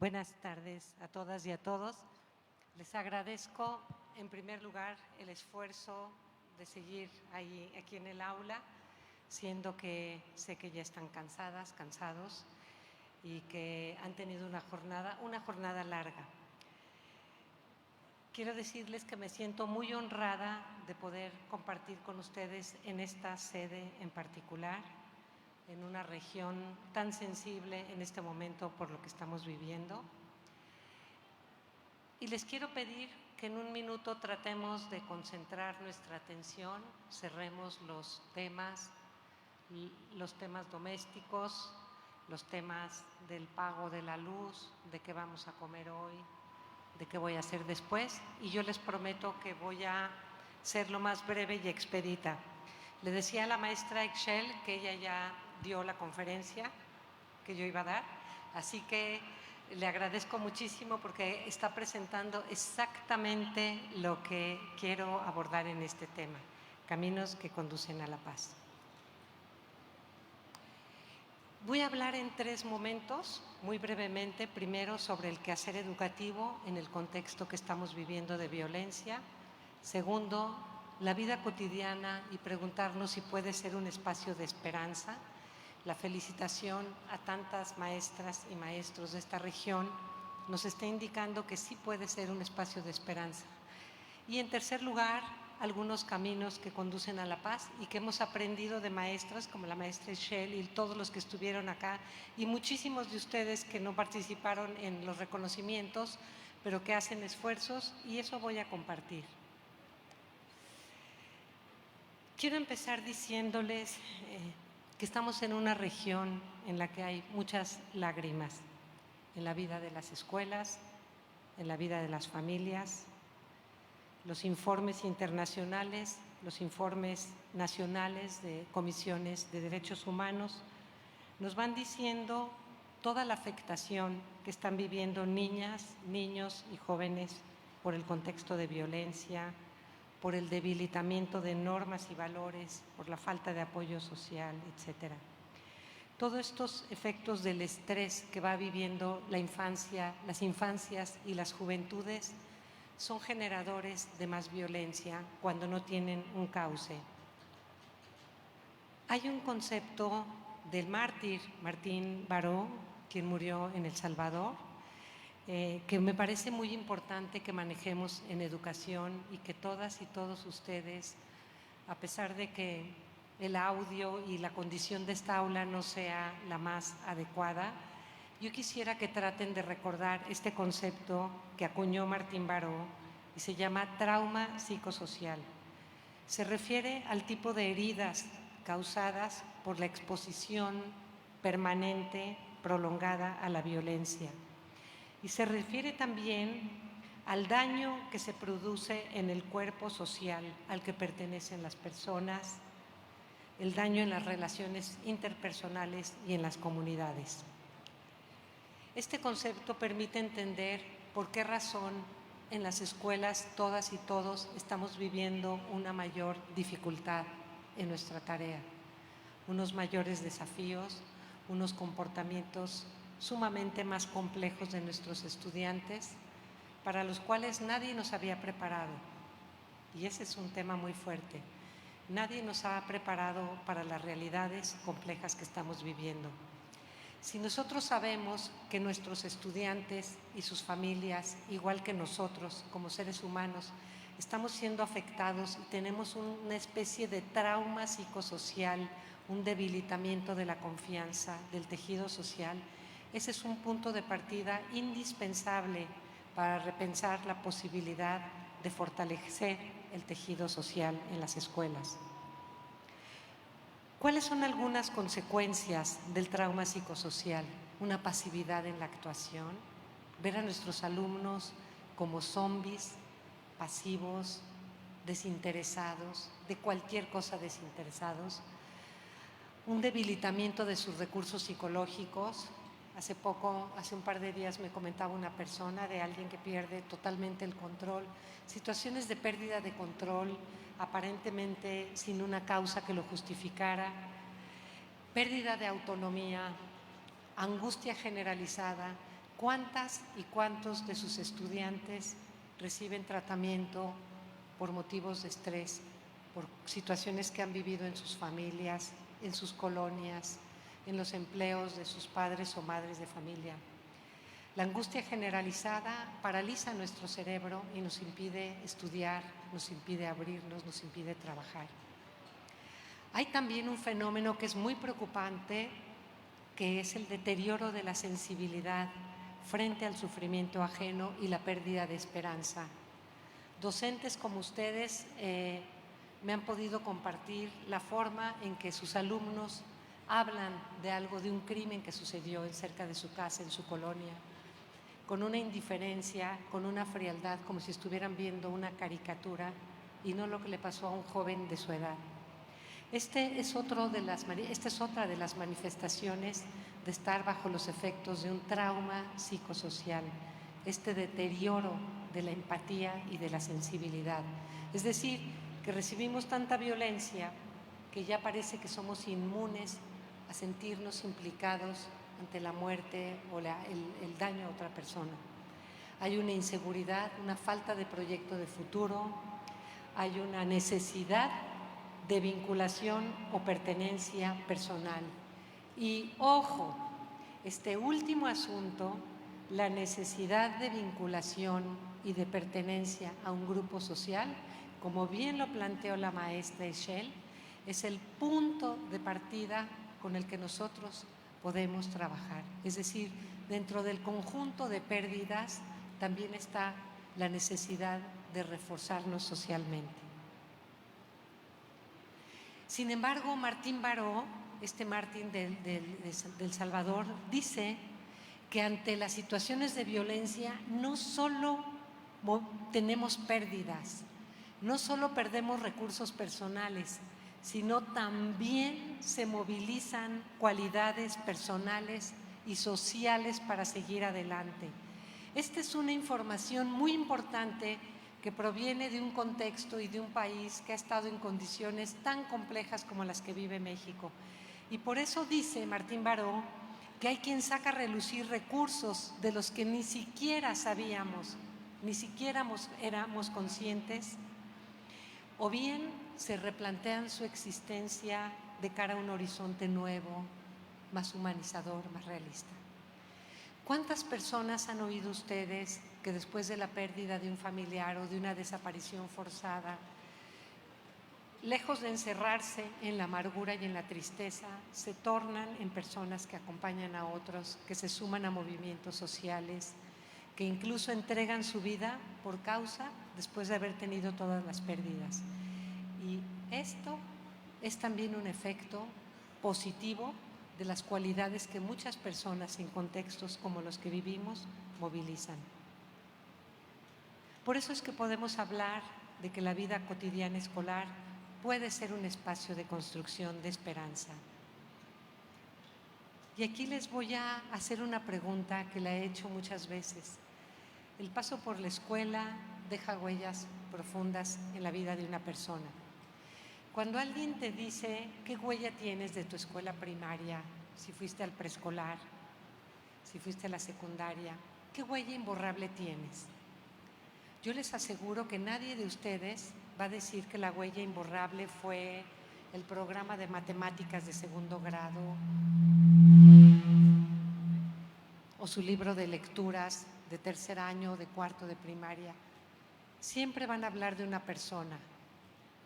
Buenas tardes a todas y a todos. Les agradezco, en primer lugar, el esfuerzo de seguir aquí en el aula, siendo que sé que ya están cansadas, cansados y que han tenido una jornada larga. Quiero decirles que me siento muy honrada de poder compartir con ustedes en esta sede en particular, en una región tan sensible en este momento por lo que estamos viviendo. Y les quiero pedir que en un minuto tratemos de concentrar nuestra atención, cerremos los temas domésticos, los temas del pago de la luz, de qué vamos a comer hoy, de qué voy a hacer después, y yo les prometo que voy a ser lo más breve y expedita. Le decía a la maestra Excel que ella ya dio la conferencia que yo iba a dar, así que le agradezco muchísimo porque está presentando exactamente lo que quiero abordar en este tema, caminos que conducen a la paz. Voy a hablar en 3 momentos, muy brevemente. Primero, sobre el quehacer educativo en el contexto que estamos viviendo de violencia. Segundo, la vida cotidiana y preguntarnos si puede ser un espacio de esperanza. La felicitación a tantas maestras y maestros de esta región nos está indicando que sí puede ser un espacio de esperanza. Y en tercer lugar, algunos caminos que conducen a la paz y que hemos aprendido de maestras como la maestra Shell y todos los que estuvieron acá y muchísimos de ustedes que no participaron en los reconocimientos, pero que hacen esfuerzos, y eso voy a compartir. Quiero empezar diciéndoles que estamos en una región en la que hay muchas lágrimas en la vida de las escuelas, en la vida de las familias. Los informes internacionales, los informes nacionales de comisiones de derechos humanos nos van diciendo toda la afectación que están viviendo niñas, niños y jóvenes por el contexto de violencia, por el debilitamiento de normas y valores, por la falta de apoyo social, etcétera. Todos estos efectos del estrés que va viviendo la infancia, las infancias y las juventudes son generadores de más violencia cuando no tienen un cauce. Hay un concepto del mártir Martín Baró, quien murió en El Salvador, que me parece muy importante que manejemos en educación y que todas y todos ustedes, a pesar de que el audio y la condición de esta aula no sea la más adecuada, yo quisiera que traten de recordar este concepto que acuñó Martín Baró y se llama trauma psicosocial. Se refiere al tipo de heridas causadas por la exposición permanente, prolongada a la violencia. Y se refiere también al daño que se produce en el cuerpo social al que pertenecen las personas, el daño en las relaciones interpersonales y en las comunidades. Este concepto permite entender por qué razón en las escuelas todas y todos estamos viviendo una mayor dificultad en nuestra tarea, unos mayores desafíos, unos comportamientos sumamente más complejos de nuestros estudiantes, para los cuales nadie nos había preparado. Y ese es un tema muy fuerte. Nadie nos ha preparado para las realidades complejas que estamos viviendo. Si nosotros sabemos que nuestros estudiantes y sus familias, igual que nosotros como seres humanos, estamos siendo afectados y tenemos una especie de trauma psicosocial, un debilitamiento de la confianza, del tejido social, ese es un punto de partida indispensable para repensar la posibilidad de fortalecer el tejido social en las escuelas. ¿Cuáles son algunas consecuencias del trauma psicosocial? Una pasividad en la actuación, ver a nuestros alumnos como zombies, pasivos, desinteresados, de cualquier cosa desinteresados, un debilitamiento de sus recursos psicológicos. Hace un par de días me comentaba una persona de alguien que pierde totalmente el control, situaciones de pérdida de control, aparentemente sin una causa que lo justificara, pérdida de autonomía, angustia generalizada, ¿Cuántas y cuántos de sus estudiantes reciben tratamiento por motivos de estrés, por situaciones que han vivido en sus familias, en sus colonias, en los empleos de sus padres o madres de familia? La angustia generalizada paraliza nuestro cerebro y nos impide estudiar, nos impide abrirnos, nos impide trabajar. Hay también un fenómeno que es muy preocupante, que es el deterioro de la sensibilidad frente al sufrimiento ajeno y la pérdida de esperanza. Docentes como ustedes me han podido compartir la forma en que sus alumnos hablan de algo, de un crimen que sucedió cerca de su casa, en su colonia, con una indiferencia, con una frialdad, como si estuvieran viendo una caricatura y no lo que le pasó a un joven de su edad. Esta es otra de las manifestaciones de estar bajo los efectos de un trauma psicosocial, este deterioro de la empatía y de la sensibilidad. Es decir, que recibimos tanta violencia que ya parece que somos inmunes a sentirnos implicados ante la muerte o el daño a otra persona. Hay una inseguridad, una falta de proyecto de futuro, hay una necesidad de vinculación o pertenencia personal. Y ojo, este último asunto, la necesidad de vinculación y de pertenencia a un grupo social, como bien lo planteó la maestra Eshel, es el punto de partida con el que nosotros podemos trabajar. Es decir, dentro del conjunto de pérdidas también está la necesidad de reforzarnos socialmente. Sin embargo, Martín Baró, Martín del Salvador, dice que ante las situaciones de violencia no solo tenemos pérdidas, no solo perdemos recursos personales, sino también se movilizan cualidades personales y sociales para seguir adelante. Esta es una información muy importante que proviene de un contexto y de un país que ha estado en condiciones tan complejas como las que vive México. Y por eso dice Martín Baró que hay quien saca a relucir recursos de los que ni siquiera sabíamos, ni siquiera éramos conscientes, o bien se replantean su existencia de cara a un horizonte nuevo, más humanizador, más realista. ¿Cuántas personas han oído ustedes que después de la pérdida de un familiar o de una desaparición forzada, lejos de encerrarse en la amargura y en la tristeza, se tornan en personas que acompañan a otros, que se suman a movimientos sociales, que incluso entregan su vida por causa después de haber tenido todas las pérdidas? Y esto es también un efecto positivo de las cualidades que muchas personas en contextos como los que vivimos movilizan. Por eso es que podemos hablar de que la vida cotidiana escolar puede ser un espacio de construcción de esperanza. Y aquí les voy a hacer una pregunta que la he hecho muchas veces. El paso por la escuela deja huellas profundas en la vida de una persona. Cuando alguien te dice qué huella tienes de tu escuela primaria, si fuiste al preescolar, si fuiste a la secundaria, ¿qué huella imborrable tienes? Yo les aseguro que nadie de ustedes va a decir que la huella imborrable fue el programa de matemáticas de segundo grado o su libro de lecturas de tercer año o de cuarto de primaria. Siempre van a hablar de una persona,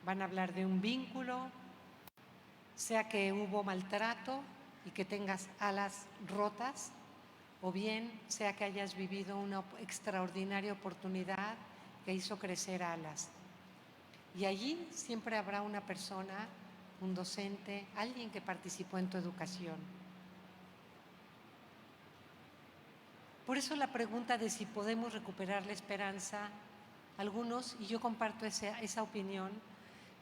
van a hablar de un vínculo, sea que hubo maltrato y que tengas alas rotas, o bien sea que hayas vivido una extraordinaria oportunidad que hizo crecer alas. Y allí siempre habrá una persona, un docente, alguien que participó en tu educación. Por eso la pregunta de si podemos recuperar la esperanza, algunos, y yo comparto esa opinión,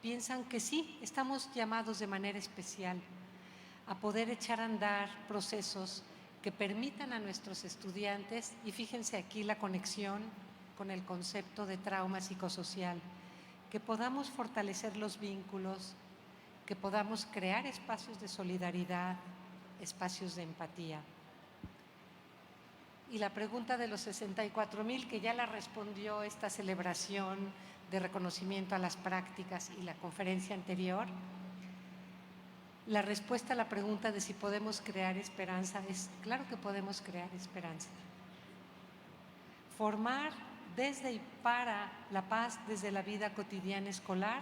piensan que sí, estamos llamados de manera especial a poder echar a andar procesos que permitan a nuestros estudiantes, y fíjense aquí la conexión con el concepto de trauma psicosocial, que podamos fortalecer los vínculos, que podamos crear espacios de solidaridad, espacios de empatía. y la pregunta de los 64,000, que ya la respondió esta celebración de reconocimiento a las prácticas y la conferencia anterior, la respuesta a la pregunta de si podemos crear esperanza es claro que podemos crear esperanza. Formar desde y para la paz desde la vida cotidiana escolar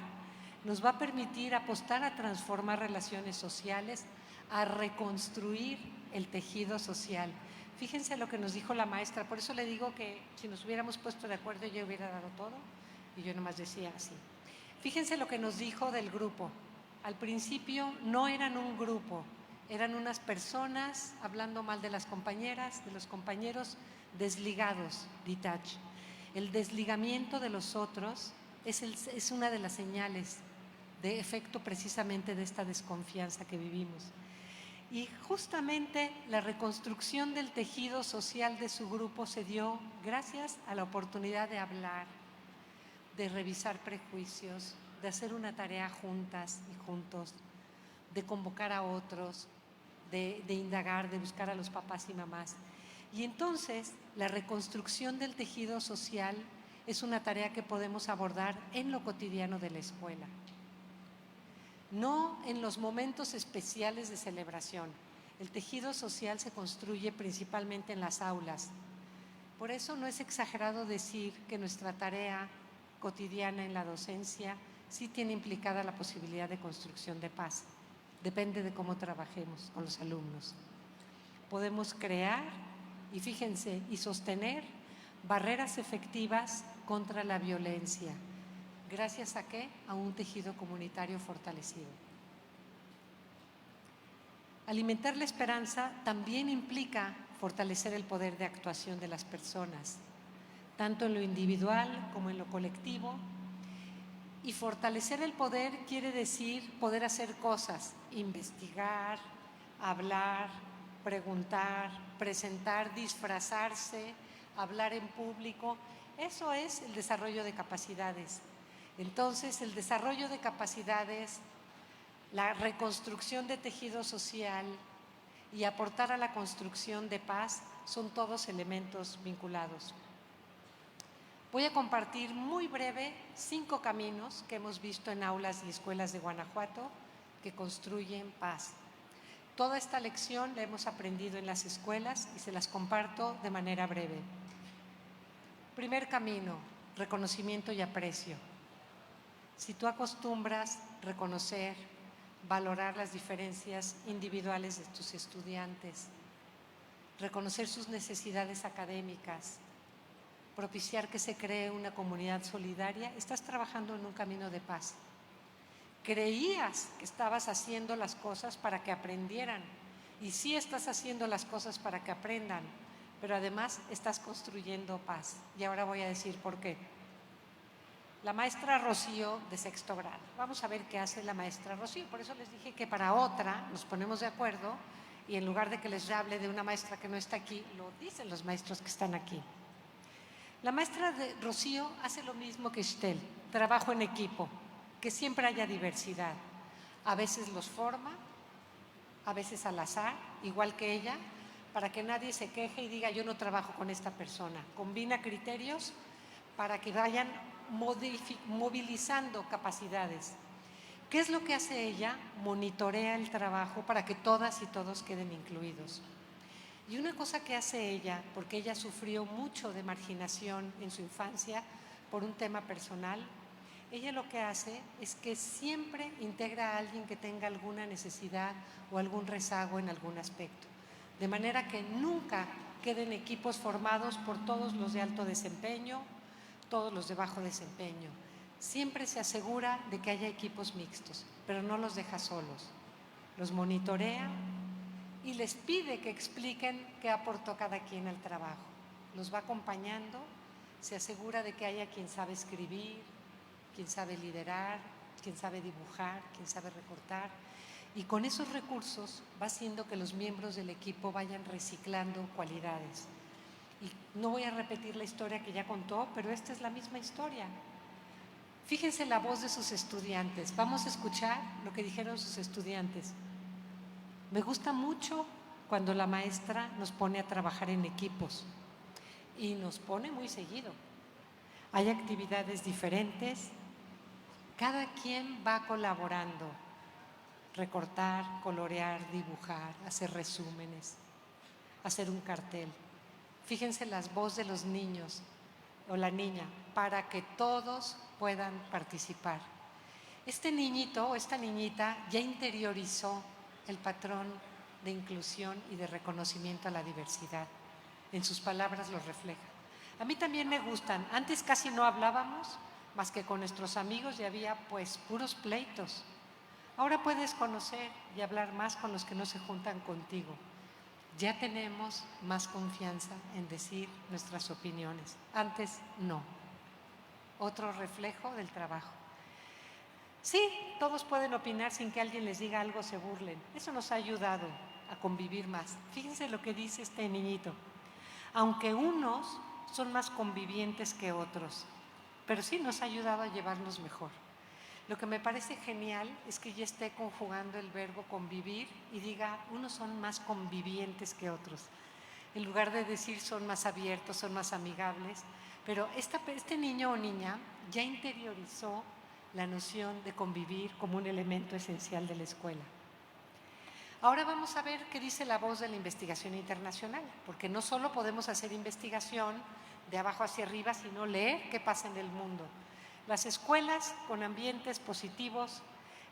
nos va a permitir apostar a transformar relaciones sociales, a reconstruir el tejido social. Fíjense lo que nos dijo la maestra, por eso le digo que si nos hubiéramos puesto de acuerdo yo hubiera dado todo y yo nomás decía así. Fíjense lo que nos dijo del grupo. Al principio no eran un grupo, eran unas personas hablando mal de las compañeras, de los compañeros, desligados, detached. El desligamiento de los otros es una de las señales de efecto precisamente de esta desconfianza que vivimos. Y justamente la reconstrucción del tejido social de su grupo se dio gracias a la oportunidad de hablar, de revisar prejuicios, de hacer una tarea juntas y juntos, de convocar a otros, de indagar, de buscar a los papás y mamás. Y entonces la reconstrucción del tejido social es una tarea que podemos abordar en lo cotidiano de la escuela. No en los momentos especiales de celebración. El tejido social se construye principalmente en las aulas. Por eso no es exagerado decir que nuestra tarea cotidiana en la docencia sí tiene implicada la posibilidad de construcción de paz. Depende de cómo trabajemos con los alumnos. Podemos crear y fíjense, y sostener barreras efectivas contra la violencia. ¿Gracias a qué? A un tejido comunitario fortalecido. Alimentar la esperanza también implica fortalecer el poder de actuación de las personas, tanto en lo individual como en lo colectivo. Y fortalecer el poder quiere decir poder hacer cosas, investigar, hablar, preguntar, presentar, disfrazarse, hablar en público. Eso es el desarrollo de capacidades. Entonces, el desarrollo de capacidades, la reconstrucción de tejido social y aportar a la construcción de paz son todos elementos vinculados. Voy a compartir muy breve 5 caminos que hemos visto en aulas y escuelas de Guanajuato que construyen paz. Toda esta lección la hemos aprendido en las escuelas y se las comparto de manera breve. Primer camino, reconocimiento y aprecio. Si tú acostumbras reconocer, valorar las diferencias individuales de tus estudiantes, reconocer sus necesidades académicas, propiciar que se cree una comunidad solidaria, estás trabajando en un camino de paz. Creías que estabas haciendo las cosas para que aprendieran y sí estás haciendo las cosas para que aprendan, pero además estás construyendo paz. Y ahora voy a decir por qué. La maestra Rocío de 6º grado. Vamos a ver qué hace la maestra Rocío. Por eso les dije que para otra nos ponemos de acuerdo y en lugar de que les hable de una maestra que no está aquí, lo dicen los maestros que están aquí. La maestra de Rocío hace lo mismo que Estel, trabajo en equipo, que siempre haya diversidad. A veces los forma, a veces al azar, igual que ella, para que nadie se queje y diga yo no trabajo con esta persona. Combina criterios para que vayan movilizando capacidades. ¿Qué es lo que hace ella? Monitorea el trabajo para que todas y todos queden incluidos. Y una cosa que hace ella, porque ella sufrió mucho de marginación en su infancia por un tema personal, ella lo que hace es que siempre integra a alguien que tenga alguna necesidad o algún rezago en algún aspecto. De manera que nunca queden equipos formados por todos los de alto desempeño, todos los de bajo desempeño. Siempre se asegura de que haya equipos mixtos, pero no los deja solos. Los monitorea y les pide que expliquen qué aportó cada quien al trabajo. Los va acompañando, se asegura de que haya quien sabe escribir, quien sabe liderar, quien sabe dibujar, quien sabe recortar. Y con esos recursos va haciendo que los miembros del equipo vayan reciclando cualidades. Y no voy a repetir la historia que ya contó, pero esta es la misma historia. Fíjense la voz de sus estudiantes. Vamos a escuchar lo que dijeron sus estudiantes. Me gusta mucho cuando la maestra nos pone a trabajar en equipos. y nos pone muy seguido. Hay actividades diferentes, cada quien va colaborando, recortar, colorear, dibujar, hacer resúmenes, hacer un cartel. Fíjense las voces de los niños o la niña para que todos puedan participar. Este niñito o esta niñita ya interiorizó el patrón de inclusión y de reconocimiento a la diversidad. En sus palabras lo refleja. A mí también me gustan. Antes casi no hablábamos, más que con nuestros amigos y había pues puros pleitos. Ahora puedes conocer y hablar más con los que no se juntan contigo. Ya tenemos más confianza en decir nuestras opiniones. Antes no. Otro reflejo del trabajo. Sí, todos pueden opinar sin que alguien les diga algo, se burlen. Eso nos ha ayudado a convivir más. Fíjense lo que dice este niñito. Aunque unos son más convivientes que otros, pero sí nos ha ayudado a llevarnos mejor. Lo que me parece genial es que ya esté conjugando el verbo convivir y diga, unos son más convivientes que otros. En lugar de decir son más abiertos, son más amigables, pero este niño o niña ya interiorizó la noción de convivir como un elemento esencial de la escuela. Ahora vamos a ver qué dice la voz de la investigación internacional, porque no solo podemos hacer investigación de abajo hacia arriba, sino leer qué pasa en el mundo. Las escuelas con ambientes positivos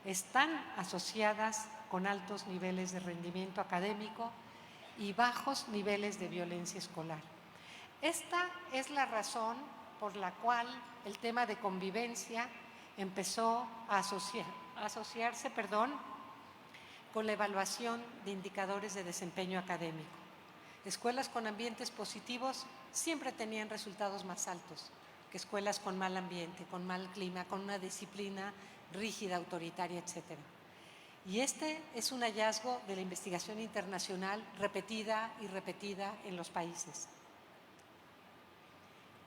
están asociadas con altos niveles de rendimiento académico y bajos niveles de violencia escolar. Esta es la razón por la cual el tema de convivencia empezó a asociarse con la evaluación de indicadores de desempeño académico. Escuelas con ambientes positivos siempre tenían resultados más altos que escuelas con mal ambiente, con mal clima, con una disciplina rígida, autoritaria, etc. Y este es un hallazgo de la investigación internacional repetida y repetida en los países.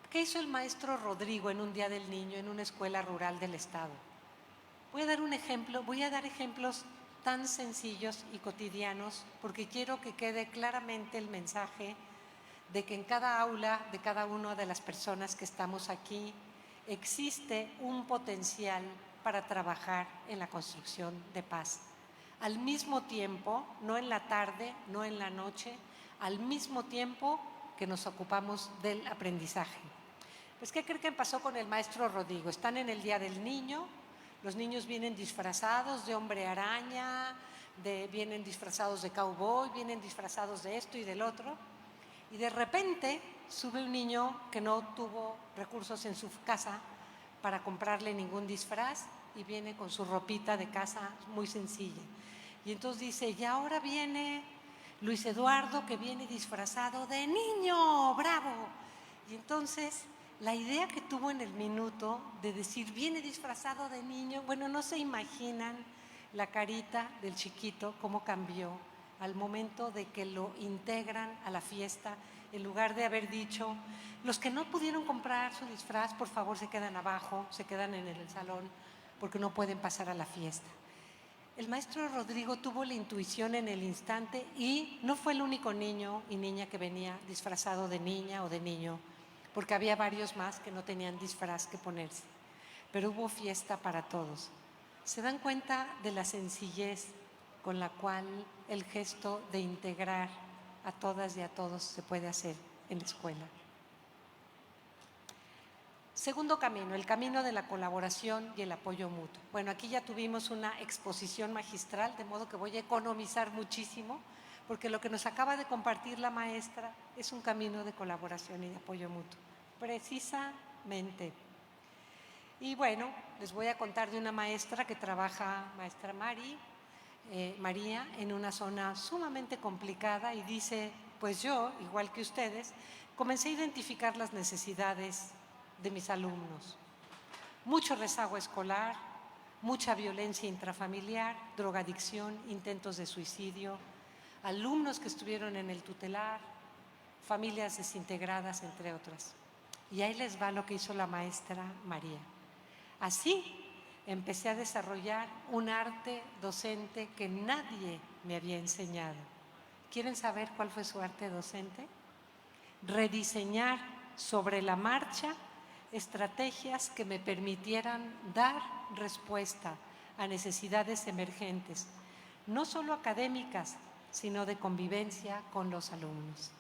¿Qué hizo el maestro Rodrigo en un Día del Niño en una escuela rural del estado? Voy a dar ejemplos tan sencillos y cotidianos porque quiero que quede claramente el mensaje de que en cada aula de cada una de las personas que estamos aquí existe un potencial para trabajar en la construcción de paz. Al mismo tiempo, no en la tarde, no en la noche, al mismo tiempo que nos ocupamos del aprendizaje. Pues, ¿qué creen que pasó con el maestro Rodrigo? Están en el Día del Niño, los niños vienen disfrazados de hombre araña, vienen disfrazados de cowboy, vienen disfrazados de esto y del otro. Y de repente sube un niño que no tuvo recursos en su casa para comprarle ningún disfraz y viene con su ropita de casa muy sencilla. Y entonces dice, y ahora viene Luis Eduardo que viene disfrazado de niño, bravo. Y entonces la idea que tuvo en el minuto de decir, viene disfrazado de niño, bueno, no se imaginan la carita del chiquito, cómo cambió al momento de que lo integran a la fiesta, en lugar de haber dicho, los que no pudieron comprar su disfraz, por favor se quedan abajo, se quedan en el salón, porque no pueden pasar a la fiesta. El maestro Rodrigo tuvo la intuición en el instante y no fue el único niño y niña que venía disfrazado de niña o de niño, porque había varios más que no tenían disfraz que ponerse, pero hubo fiesta para todos. ¿Se dan cuenta de la sencillez con la cual el gesto de integrar a todas y a todos se puede hacer en la escuela? Segundo camino, el camino de la colaboración y el apoyo mutuo. Bueno, aquí ya tuvimos una exposición magistral, de modo que voy a economizar muchísimo, porque lo que nos acaba de compartir la maestra es un camino de colaboración y de apoyo mutuo, precisamente. Y bueno, les voy a contar de una maestra que trabaja, maestra María, en una zona sumamente complicada y dice, pues yo, igual que ustedes, comencé a identificar las necesidades de mis alumnos. Mucho rezago escolar, mucha violencia intrafamiliar, drogadicción, intentos de suicidio, alumnos que estuvieron en el tutelar, familias desintegradas, entre otras. Y ahí les va lo que hizo la maestra María. Así empecé a desarrollar un arte docente que nadie me había enseñado. ¿Quieren saber cuál fue su arte docente? rediseñar sobre la marcha estrategias que me permitieran dar respuesta a necesidades emergentes, no solo académicas, sino de convivencia con los alumnos.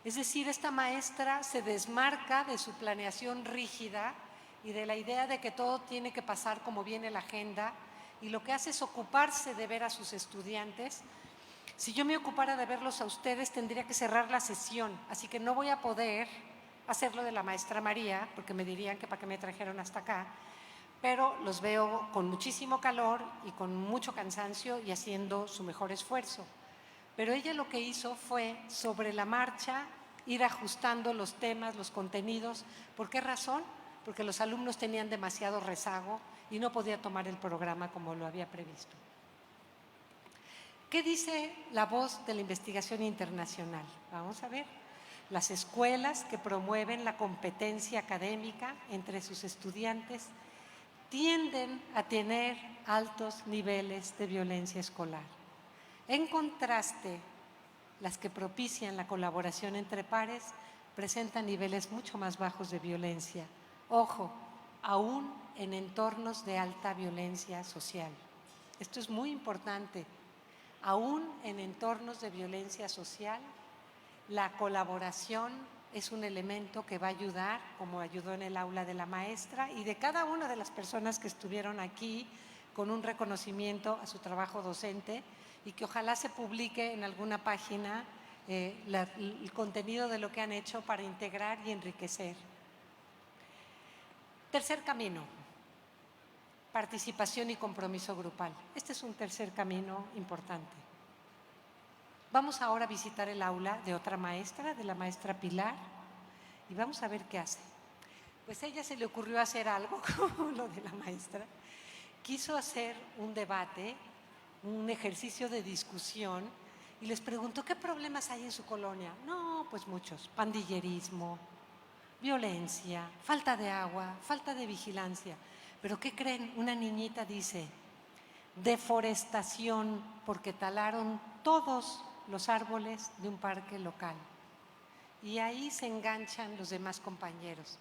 Es decir, esta maestra se desmarca de su planeación rígida y de la idea de que todo tiene que pasar como viene la agenda, y lo que hace es ocuparse de ver a sus estudiantes. Si yo me ocupara de verlos a ustedes, tendría que cerrar la sesión, así que no voy a poder hacerlo de la maestra María, porque me dirían que para qué me trajeron hasta acá, pero los veo con muchísimo calor y con mucho cansancio y haciendo su mejor esfuerzo. Pero ella lo que hizo fue, sobre la marcha, ir ajustando los temas, los contenidos. ¿Por qué razón? Porque los alumnos tenían demasiado rezago y no podía tomar el programa como lo había previsto. ¿Qué dice la voz de la investigación internacional? Vamos a ver. Las escuelas que promueven la competencia académica entre sus estudiantes tienden a tener altos niveles de violencia escolar. En contraste, las que propician la colaboración entre pares presentan niveles mucho más bajos de violencia. Ojo, aún en entornos de alta violencia social. Esto es muy importante. Aún en entornos de violencia social, la colaboración es un elemento que va a ayudar, como ayudó en el aula de la maestra y de cada una de las personas que estuvieron aquí, con un reconocimiento a su trabajo docente, y que ojalá se publique en alguna página el contenido de lo que han hecho para integrar y enriquecer. Tercer camino, participación y compromiso grupal. Este es un tercer camino importante. Vamos ahora a visitar el aula de otra maestra, de la maestra Pilar, y vamos a ver qué hace. Pues a ella se le ocurrió hacer algo como lo de la maestra. Quiso hacer un debate, un ejercicio de discusión, y les preguntó qué problemas hay en su colonia. No, pues muchos: pandillerismo, violencia, falta de agua, falta de vigilancia. Pero ¿qué creen? Una niñita dice: deforestación, porque talaron todos los árboles de un parque local. Y ahí se enganchan los demás compañeros.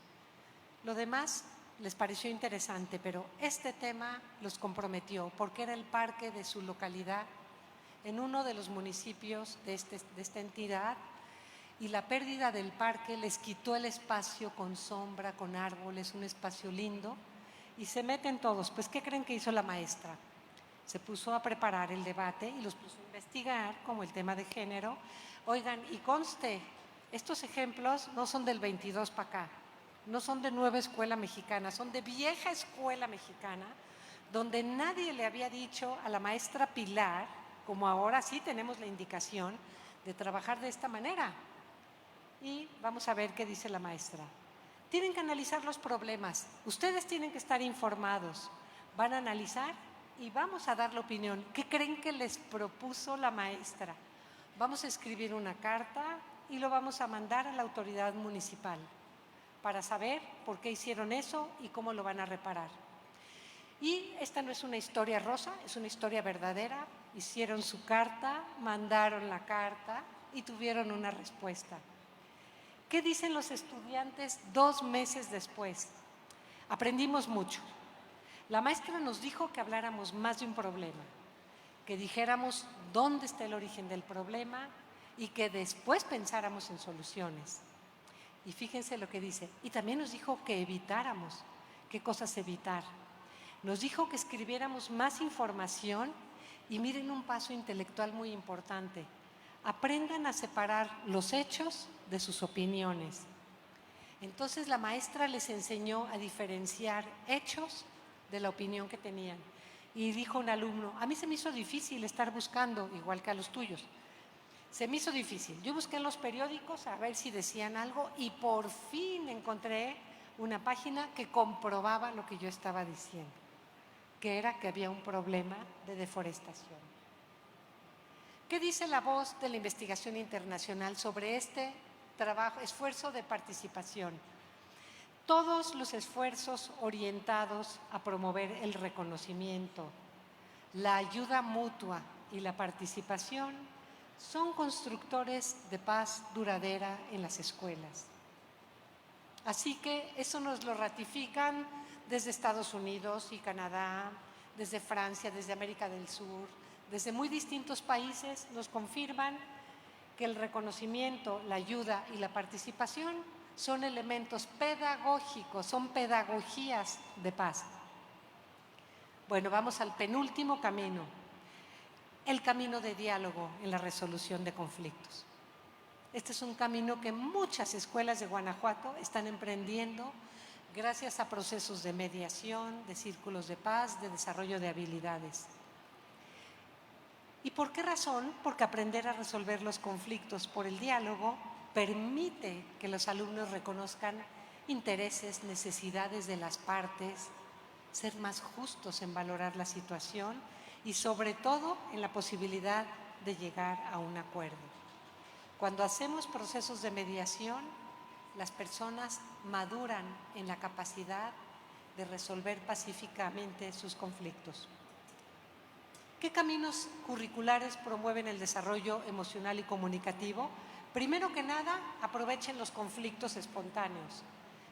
Lo demás les pareció interesante, pero este tema los comprometió porque era el parque de su localidad, en uno de los municipios de esta entidad, y la pérdida del parque les quitó el espacio con sombra, con árboles, un espacio lindo, y se meten todos. Pues, ¿qué creen que hizo la maestra? Se puso a preparar el debate y los puso a investigar, como el tema de género. Oigan, y conste, estos ejemplos no son del 22 para acá, no son de nueva escuela mexicana, son de vieja escuela mexicana, donde nadie le había dicho a la maestra Pilar, como ahora sí tenemos la indicación de trabajar de esta manera. Y vamos a ver qué dice la maestra. Tienen que analizar los problemas, ustedes tienen que estar informados, van a analizar y vamos a dar la opinión. ¿Qué creen que les propuso la maestra? Vamos a escribir una carta y lo vamos a mandar a la autoridad municipal para saber por qué hicieron eso y cómo lo van a reparar. Y esta no es una historia rosa, es una historia verdadera. Hicieron su carta, mandaron la carta y tuvieron una respuesta. ¿Qué dicen los estudiantes 2 meses después? Aprendimos mucho. La maestra nos dijo que habláramos más de un problema, que dijéramos dónde está el origen del problema y que después pensáramos en soluciones. Y fíjense lo que dice. Y también nos dijo que evitáramos. ¿Qué cosas evitar? Nos dijo que escribiéramos más información y miren un paso intelectual muy importante. Aprendan a separar los hechos de sus opiniones. Entonces la maestra les enseñó a diferenciar hechos de la opinión que tenían. Y dijo un alumno: a mí se me hizo difícil estar buscando, igual que a los tuyos. Se me hizo difícil. Yo busqué en los periódicos a ver si decían algo y por fin encontré una página que comprobaba lo que yo estaba diciendo, que era que había un problema de deforestación. ¿Qué dice la voz de la investigación internacional sobre este trabajo, esfuerzo de participación? Todos los esfuerzos orientados a promover el reconocimiento, la ayuda mutua y la participación son constructores de paz duradera en las escuelas. Así que eso nos lo ratifican desde Estados Unidos y Canadá, desde Francia, desde América del Sur, desde muy distintos países nos confirman que el reconocimiento, la ayuda y la participación son elementos pedagógicos, son pedagogías de paz. Bueno, vamos al penúltimo camino, el camino de diálogo en la resolución de conflictos. Este es un camino que muchas escuelas de Guanajuato están emprendiendo gracias a procesos de mediación, de círculos de paz, de desarrollo de habilidades. ¿Y por qué razón? Porque aprender a resolver los conflictos por el diálogo permite que los alumnos reconozcan intereses, necesidades de las partes, ser más justos en valorar la situación y sobre todo en la posibilidad de llegar a un acuerdo. Cuando hacemos procesos de mediación, las personas maduran en la capacidad de resolver pacíficamente sus conflictos. ¿Qué caminos curriculares promueven el desarrollo emocional y comunicativo? Primero que nada, aprovechen los conflictos espontáneos.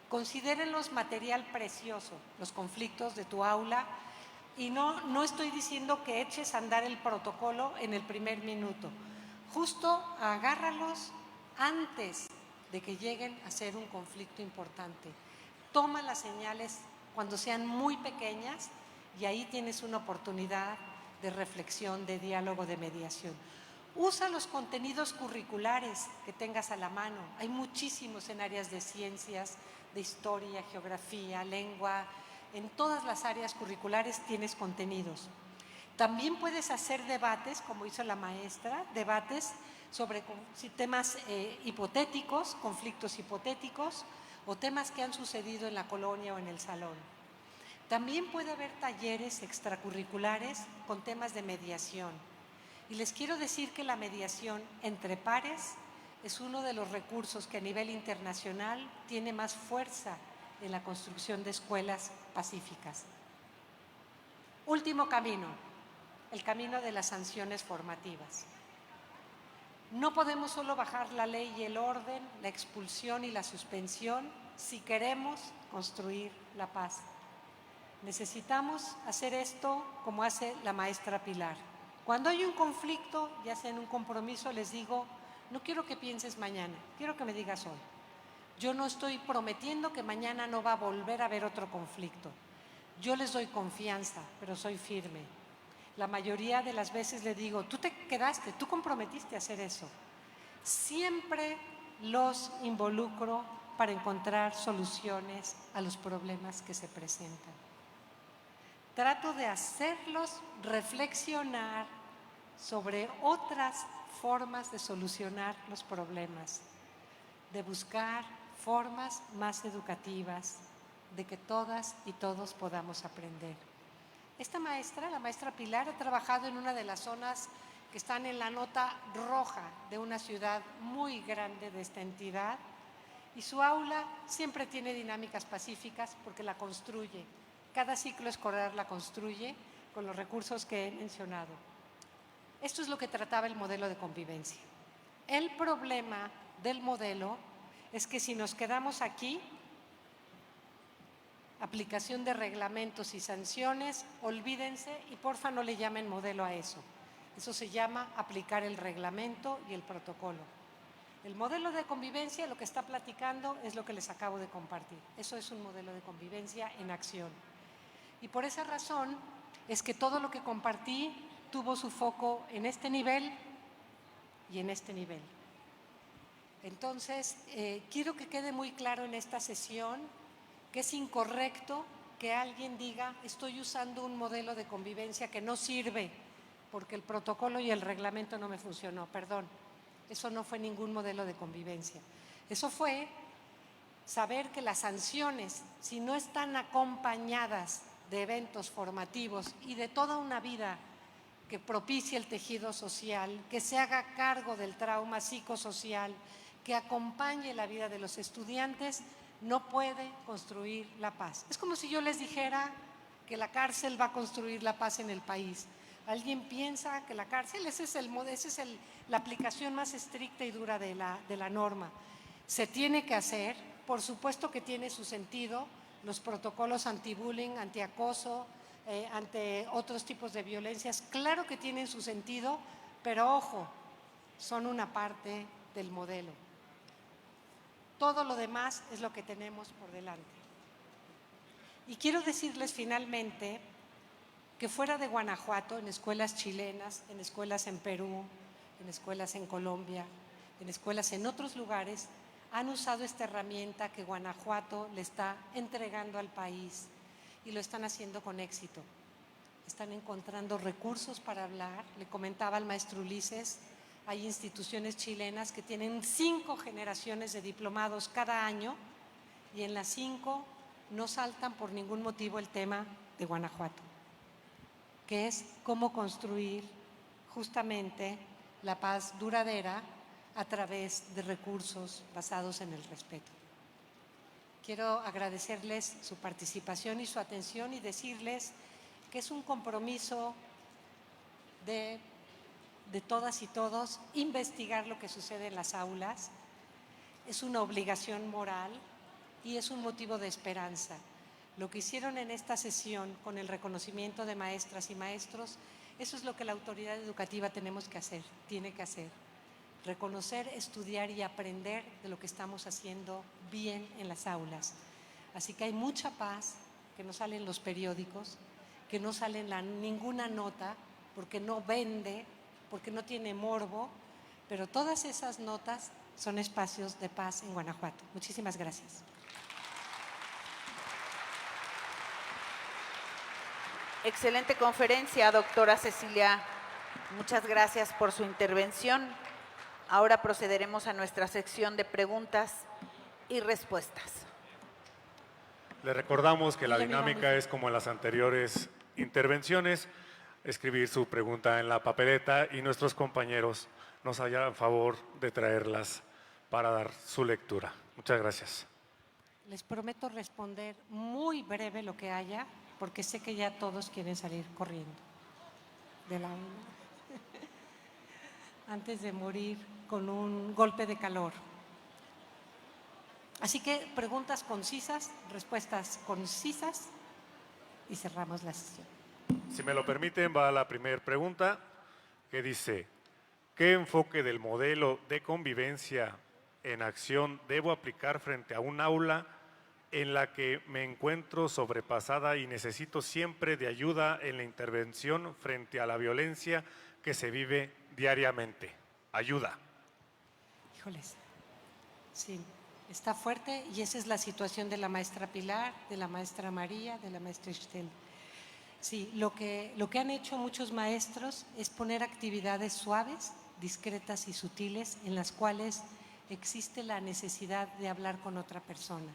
Considérenlos material precioso, los conflictos de tu aula, y no estoy diciendo que eches a andar el protocolo en el primer minuto. Justo agárralos antes de que lleguen a ser un conflicto importante. Toma las señales cuando sean muy pequeñas y ahí tienes una oportunidad de reflexión, de diálogo, de mediación. Usa los contenidos curriculares que tengas a la mano. Hay muchísimos en áreas de ciencias, de historia, geografía, lengua. En todas las áreas curriculares tienes contenidos. También puedes hacer debates, como hizo la maestra, debates sobre temas hipotéticos, conflictos hipotéticos o temas que han sucedido en la colonia o en el salón. También puede haber talleres extracurriculares con temas de mediación. Y les quiero decir que la mediación entre pares es uno de los recursos que a nivel internacional tiene más fuerza en la construcción de escuelas pacíficas. Último camino, el camino de las sanciones formativas. No podemos solo bajar la ley y el orden, la expulsión y la suspensión si queremos construir la paz. Necesitamos hacer esto como hace la maestra Pilar. Cuando hay un conflicto, ya sea en un compromiso, les digo, no quiero que pienses mañana, quiero que me digas hoy. Yo no estoy prometiendo que mañana no va a volver a haber otro conflicto. Yo les doy confianza, pero soy firme. La mayoría de las veces le digo, tú te quedaste, tú comprometiste a hacer eso. Siempre los involucro para encontrar soluciones a los problemas que se presentan. Trato de hacerlos reflexionar sobre otras formas de solucionar los problemas, de buscar formas más educativas, de que todas y todos podamos aprender. Esta maestra, la maestra Pilar, ha trabajado en una de las zonas que están en la nota roja de una ciudad muy grande de esta entidad y su aula siempre tiene dinámicas pacíficas porque la construye. Cada ciclo escolar la construye con los recursos que he mencionado. Esto es lo que trataba el modelo de convivencia. El problema del modelo es que si nos quedamos aquí, aplicación de reglamentos y sanciones, olvídense y porfa no le llamen modelo a eso. Eso se llama aplicar el reglamento y el protocolo. El modelo de convivencia, lo que está platicando, es lo que les acabo de compartir. Eso es un modelo de convivencia en acción. Y por esa razón es que todo lo que compartí tuvo su foco en este nivel y en este nivel. Entonces, quiero que quede muy claro en esta sesión que es incorrecto que alguien diga estoy usando un modelo de convivencia que no sirve porque el protocolo y el reglamento no me funcionó. Perdón, eso no fue ningún modelo de convivencia. Eso fue saber que las sanciones, si no están acompañadas de eventos formativos y de toda una vida que propicie el tejido social, que se haga cargo del trauma psicosocial, que acompañe la vida de los estudiantes, no puede construir la paz. Es como si yo les dijera que la cárcel va a construir la paz en el país. Alguien piensa que la cárcel, esa es la aplicación más estricta y dura de la norma. Se tiene que hacer, por supuesto que tiene su sentido, los protocolos anti-bullying, anti-acoso, ante otros tipos de violencias, claro que tienen su sentido, pero ojo, son una parte del modelo. Todo lo demás es lo que tenemos por delante. Y quiero decirles finalmente que fuera de Guanajuato, en escuelas chilenas, en escuelas en Perú, en escuelas en Colombia, en escuelas en otros lugares, han usado esta herramienta que Guanajuato le está entregando al país y lo están haciendo con éxito. Están encontrando recursos para hablar. Le comentaba al maestro Ulises, hay instituciones chilenas que tienen 5 generaciones de diplomados cada año y en las 5 no saltan por ningún motivo el tema de Guanajuato, que es cómo construir justamente la paz duradera a través de recursos basados en el respeto. Quiero agradecerles su participación y su atención y decirles que es un compromiso de todas y todos investigar lo que sucede en las aulas, es una obligación moral y es un motivo de esperanza. Lo que hicieron en esta sesión con el reconocimiento de maestras y maestros, eso es lo que la autoridad educativa tenemos que hacer, tiene que hacer. Reconocer, estudiar y aprender de lo que estamos haciendo bien en las aulas. Así que hay mucha paz que no sale en los periódicos, que no sale en ninguna nota, porque no vende, porque no tiene morbo, pero todas esas notas son espacios de paz en Guanajuato. Muchísimas gracias. Excelente conferencia, doctora Cecilia. Muchas gracias por su intervención. Ahora procederemos a nuestra sección de preguntas y respuestas. Les recordamos que la dinámica es como en las anteriores intervenciones, escribir su pregunta en la papeleta y nuestros compañeros nos hagan favor de traerlas para dar su lectura. Muchas gracias. Les prometo responder muy breve lo que haya, porque sé que ya todos quieren salir corriendo de la aula antes de morir con un golpe de calor. Así que preguntas concisas, respuestas concisas y cerramos la sesión. Si me lo permiten, va la primera pregunta que dice: ¿qué enfoque del modelo de convivencia en acción debo aplicar frente a un aula en la que me encuentro sobrepasada y necesito siempre de ayuda en la intervención frente a la violencia que se vive diariamente? Ayuda. Híjoles, sí, está fuerte y esa es la situación de la maestra Pilar, de la maestra María, de la maestra Estel. Sí, lo que han hecho muchos maestros es poner actividades suaves, discretas y sutiles en las cuales existe la necesidad de hablar con otra persona.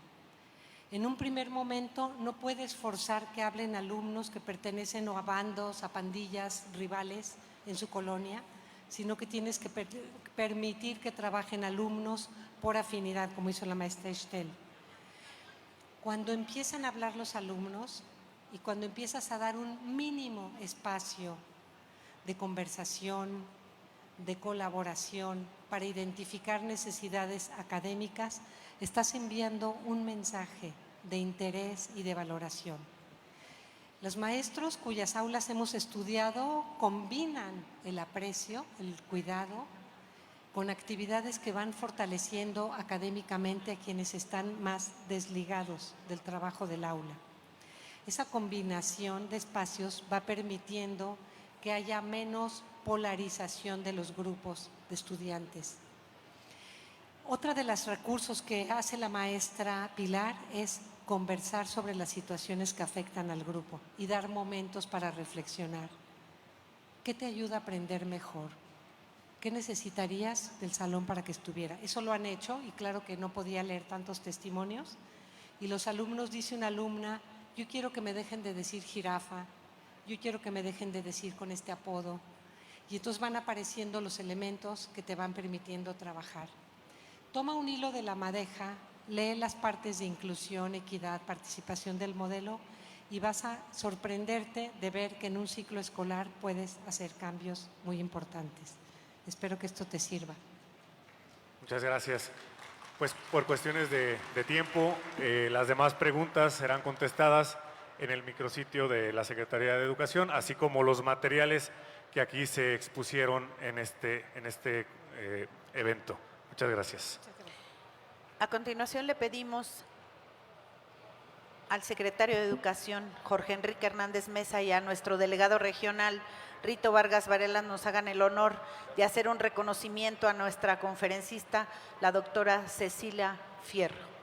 En un primer momento no puedes forzar que hablen alumnos que pertenecen a bandos, a pandillas, rivales en su colonia, sino que tienes que permitir que trabajen alumnos por afinidad, como hizo la maestra Estel. Cuando empiezan a hablar los alumnos y cuando empiezas a dar un mínimo espacio de conversación, de colaboración para identificar necesidades académicas, estás enviando un mensaje de interés y de valoración. Los maestros cuyas aulas hemos estudiado combinan el aprecio, el cuidado, con actividades que van fortaleciendo académicamente a quienes están más desligados del trabajo del aula. Esa combinación de espacios va permitiendo que haya menos polarización de los grupos de estudiantes. Otra de los recursos que hace la maestra Pilar es conversar sobre las situaciones que afectan al grupo y dar momentos para reflexionar. ¿Qué te ayuda a aprender mejor? ¿Qué necesitarías del salón para que estuviera? Eso lo han hecho y claro que no podía leer tantos testimonios. Y los alumnos, dice una alumna, yo quiero que me dejen de decir jirafa, yo quiero que me dejen de decir con este apodo. Y entonces van apareciendo los elementos que te van permitiendo trabajar. Toma un hilo de la madeja, lee las partes de inclusión, equidad, participación del modelo y vas a sorprenderte de ver que en un ciclo escolar puedes hacer cambios muy importantes. Espero que esto te sirva. Muchas gracias. Pues por cuestiones de tiempo, las demás preguntas serán contestadas en el micrositio de la Secretaría de Educación, así como los materiales que aquí se expusieron en este evento. Muchas gracias. A continuación le pedimos al secretario de Educación, Jorge Enrique Hernández Mesa, y a nuestro delegado regional, Rito Vargas Varela, nos hagan el honor de hacer un reconocimiento a nuestra conferencista, la doctora Cecilia Fierro.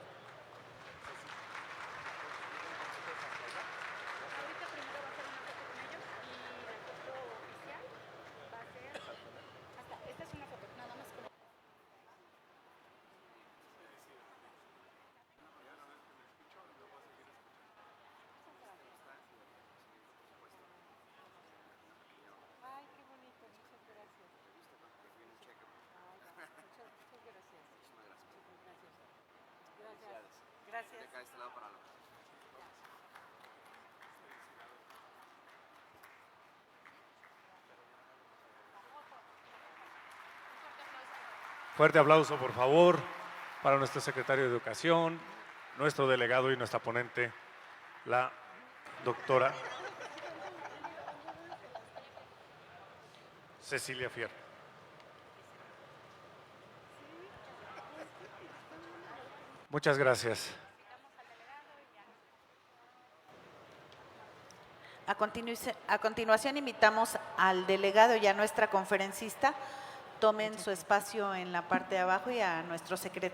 Fuerte aplauso, por favor, para nuestro secretario de Educación, nuestro delegado y nuestra ponente, la doctora Cecilia Fierro. Muchas gracias. A continuación invitamos al delegado y a nuestra conferencista, tomen su espacio en la parte de abajo, y a nuestro secretario